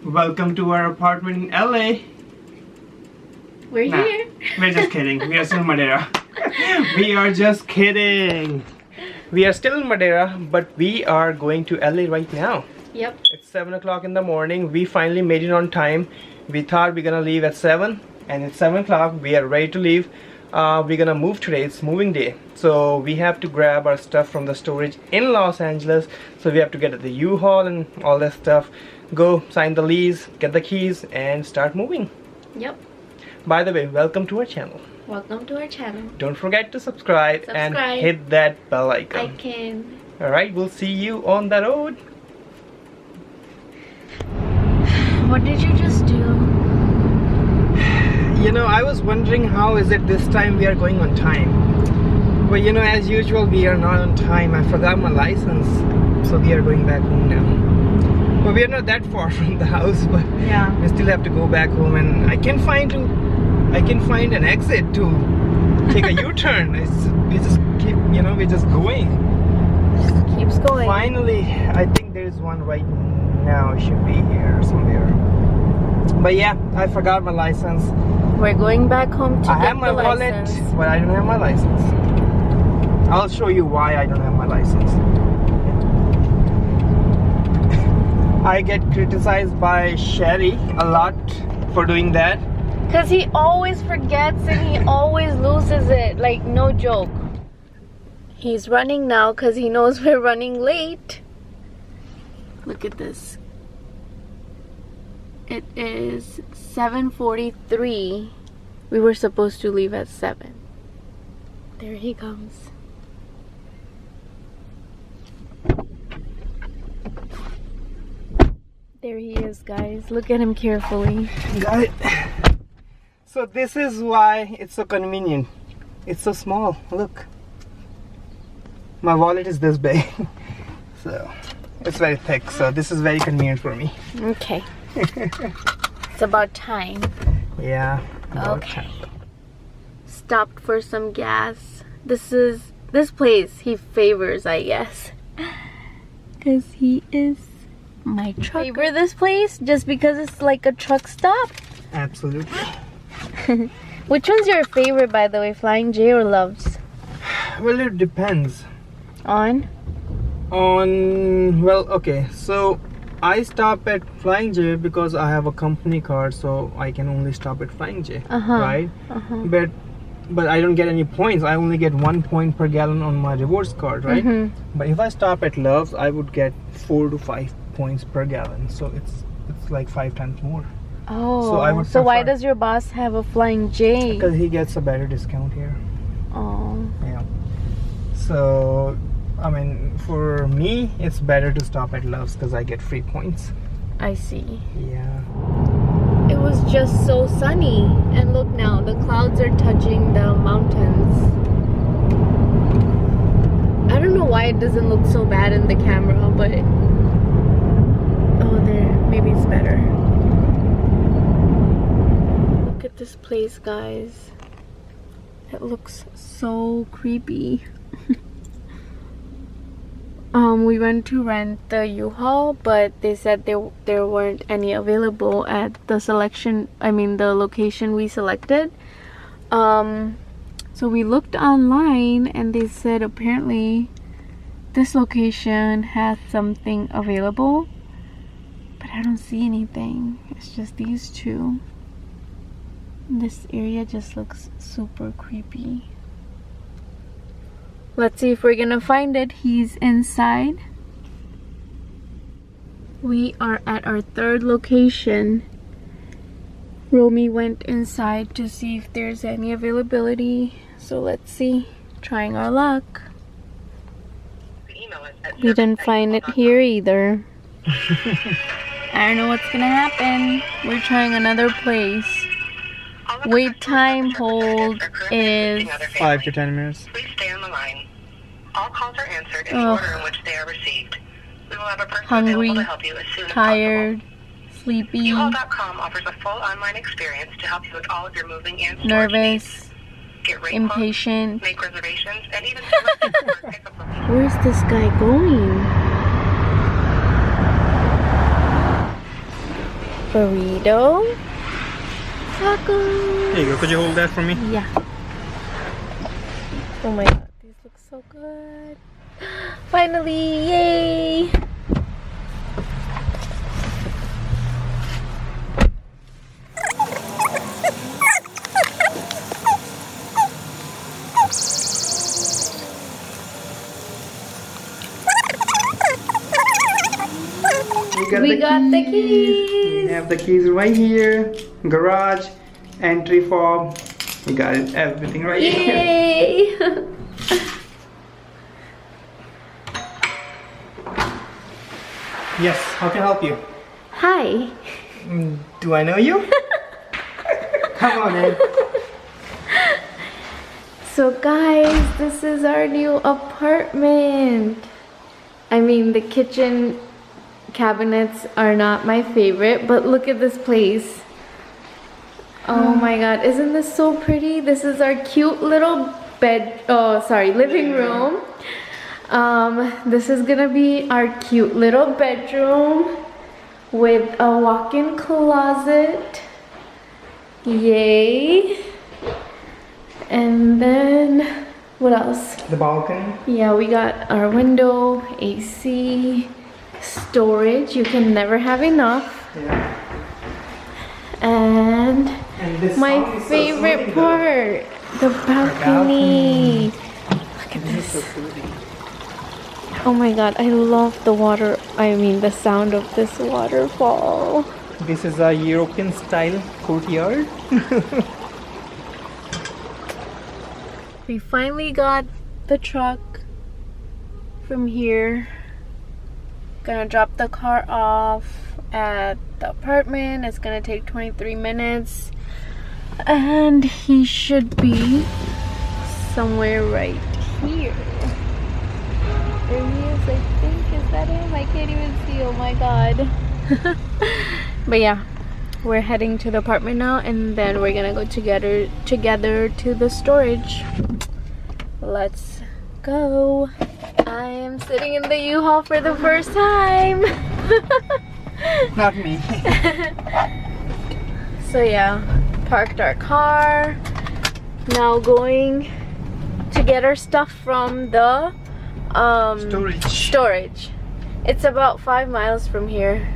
Welcome to our apartment in LA. We're here. We're just kidding. We are still in Madeira. We are just kidding. We are still in Madeira, but we are going to LA right now. Yep. It's 7 o'clock in the morning. We finally made it on time. We thought we're gonna leave at 7, and it's 7 o'clock. We are ready to leave. We're gonna move today. It's moving day, so we have to grab our stuff from the storage in Los Angeles. So we have to get the U-Haul and all that stuff, go sign the lease, get the keys, and start moving. Yep. By the way, welcome to our channel. Welcome to our channel. Don't forget to subscribe and hit that bell icon. Alright, we'll see you on the road. What did you just do? You know, I was wondering how is it this time we are going on time. But you know, as usual, we are not on time. I forgot my license, so we are going back home now. But we are not that far from the house, but yeah, we still have to go back home, and I can find an exit to take a U-turn. We just keep, you know, we're just going. Just keeps going. Finally, I think there's one right now. It should be here somewhere. But yeah, I forgot my license. We're going back home to I have my wallet, but I don't have my license. I'll show you why I don't have my license. I get criticized by Sherry a lot for doing that. Because he always forgets and he always loses it. Like, no joke. He's running now because he knows we're running late. Look at this. It is 7:43. We were supposed to leave at 7. There he comes. There he is, guys. Look at him carefully. Got it. So this is why it's so convenient. It's so small. Look. My wallet is this big. So it's very thick. So this is very convenient for me. Okay. It's about time. Yeah. Okay. Stopped for some gas. This place he favors, I guess. Because he is my truck. Favor this place just because it's like a truck stop? Absolutely. Which one's your favorite, by the way? Flying J or Love's? Well, it depends. On, well, okay, so I stop at Flying J because I have a company card, so I can only stop at Flying J, right? But I don't get any points. I only get 1 point per gallon on my rewards card, right? But if I stop at Love's, I would get 4 to 5 points per gallon, so it's like 5 times more. Oh, so why does your boss have a Flying J? Because he gets a better discount here. Oh. Yeah. So, I mean, for me, it's better to stop at Love's because I get free points. I see. Yeah. It was just so sunny. And look now, the clouds are touching the mountains. I don't know why it doesn't look so bad in the camera, but... Oh, there. Maybe it's better. Look at this place, guys. It looks so creepy. We went to rent the U-Haul, but they said there weren't any available at the location we selected. So we looked online and they said apparently this location has something available, but I don't see anything. It's just these two. This area just looks super creepy. Let's see if we're gonna find it. He's inside. We are at our third location. Romy went inside to see if there's any availability. So let's see. Trying our luck. We didn't find it here either. I don't know what's gonna happen. We're trying another place. Wait time hold is 5 to 10 minutes. Please stay on the line. All calls are answered in the order in which they are received. We will have a person available to help you as soon as tired, possible. sleepy, U-Haul.com offers a full online experience to help you with all of your moving and storage nervous, needs. Get rate impatient. quotes, make reservations, and even select your pickup location. Where's this guy going? burrito, taco. Here you go. Could you hold that for me? Yeah. Oh my god, these look so good. Finally, yay! We got the keys. We have the keys right here. Garage, entry fob. We got it, everything right here. Yay! Yes, how can I help you? Hi. Do I know you? Come on in. So guys, this is our new apartment. I mean, the kitchen cabinets are not my favorite, but look at this place. Oh my god, isn't this so pretty? This is our cute little living room. This is gonna be our cute little bedroom with a walk-in closet. Yay. And then what else? The balcony. Yeah, we got our window, AC, storage. You can never have enough. Yeah. And this my sound is so favorite soothing, part, the balcony. Look at This is so this. soothing. Oh my god, I love the water. I mean, the sound of this waterfall. This is a European style courtyard. We finally got the truck from here. Gonna drop the car off at the apartment. It's gonna take 23 minutes. And he should be somewhere right here. There he is, I think. Is that him? I can't even see. Oh my god. But yeah, we're heading to the apartment now, and then we're gonna go together to the storage. Let's go. I am sitting in the U-Haul for the first time. Not me. So yeah, parked our car. Now going to get our stuff from the storage. It's about 5 miles from here.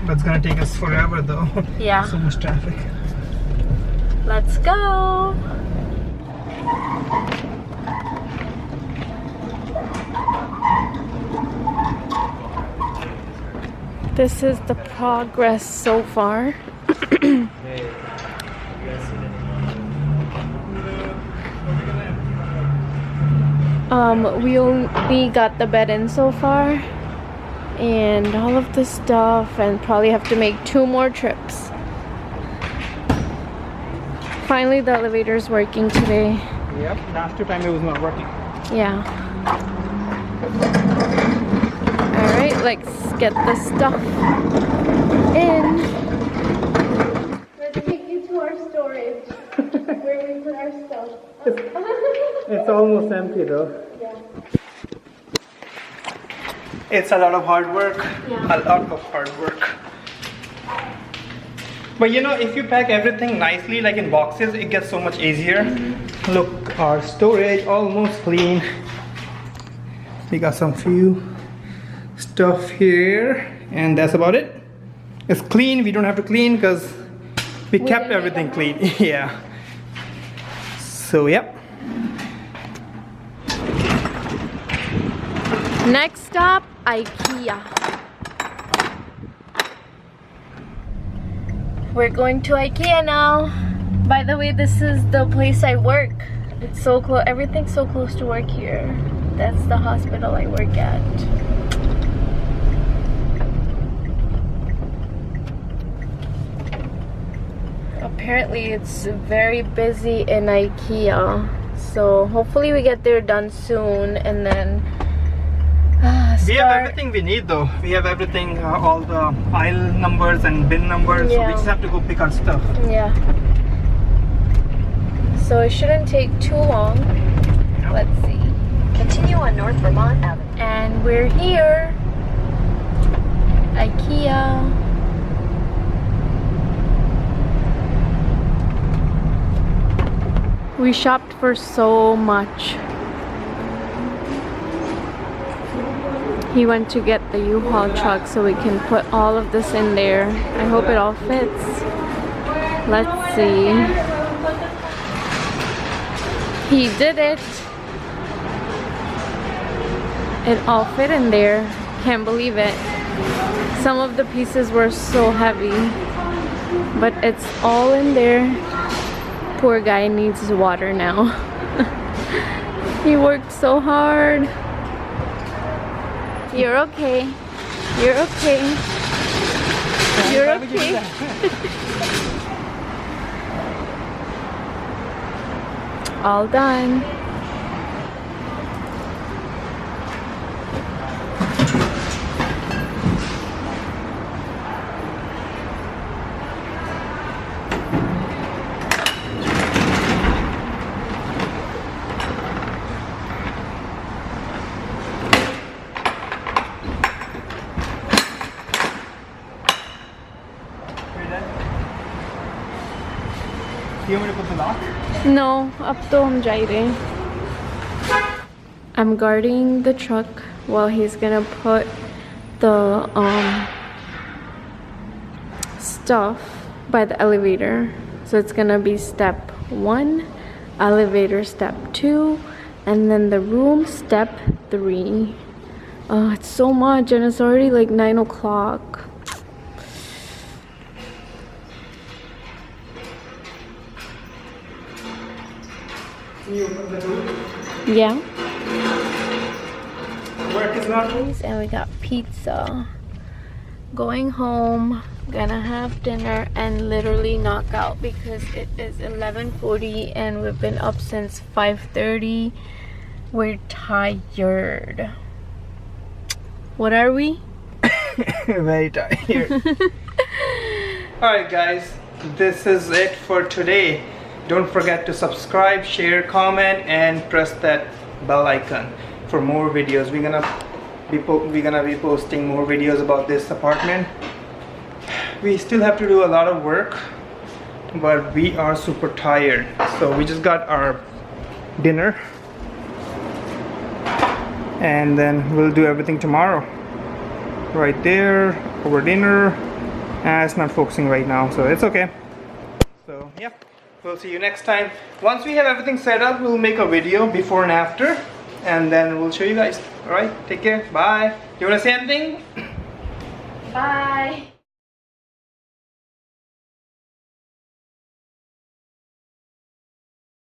But it's gonna take us forever though. Yeah. So much traffic. Let's go. This is the progress so far. We only got the bed in so far, and all of the stuff, and probably have to make 2 more trips. Finally, the elevator's working today. Yep, last time it was not working. Yeah. Alright, let's get the stuff in. Let's take you to our storage, where we put our stuff. It's almost empty though. Yeah. It's a lot of hard work. Yeah. A lot of hard work. But you know, if you pack everything nicely, like in boxes, it gets so much easier. Look, our storage almost clean. We got some few stuff here, and that's about it. It's clean. We don't have to clean because we kept everything clean. Yeah. So yep. Next stop, IKEA. We're going to IKEA now. By the way, this is the place I work. It's so close. Everything's so close to work here. That's the hospital I work at. Apparently, it's very busy in IKEA. So hopefully we get there done soon, and then we have everything we need though. We have everything, all the aisle numbers and bin numbers. Yeah. So we just have to go pick our stuff. Yeah. So it shouldn't take too long. Yep. Let's see. Continue on North Vermont Avenue. And we're here. IKEA. We shopped for so much. He went to get the U-Haul truck so we can put all of this in there. I hope it all fits. Let's see. He did it. It all fit in there. Can't believe it. Some of the pieces were so heavy, but it's all in there. Poor guy needs water now. He worked so hard. You're okay. You're okay. You're okay. All done. Do you want me to put the lock? No, up to hum jai rahe. I'm guarding the truck while he's gonna put the stuff by the elevator. So it's gonna be step 1, elevator step 2, and then the room step 3. Oh, it's so much and it's already like 9 o'clock. You open the door? Yeah. Work is not over. And we got pizza. Going home, gonna have dinner and literally knock out because it is 11:40 and we've been up since 5:30. We're tired. What are we? Very tired. Alright guys, this is it for today. Don't forget to subscribe, share, comment, and press that bell icon for more videos. We're gonna be posting more videos about this apartment. We still have to do a lot of work, but we are super tired. So we just got our dinner, and then we'll do everything tomorrow. Right there, over dinner. It's not focusing right now, so it's okay. So yeah. We'll see you next time. Once we have everything set up, we'll make a video before and after, and then we'll show you guys. Alright, take care. Bye. You wanna say anything? Bye.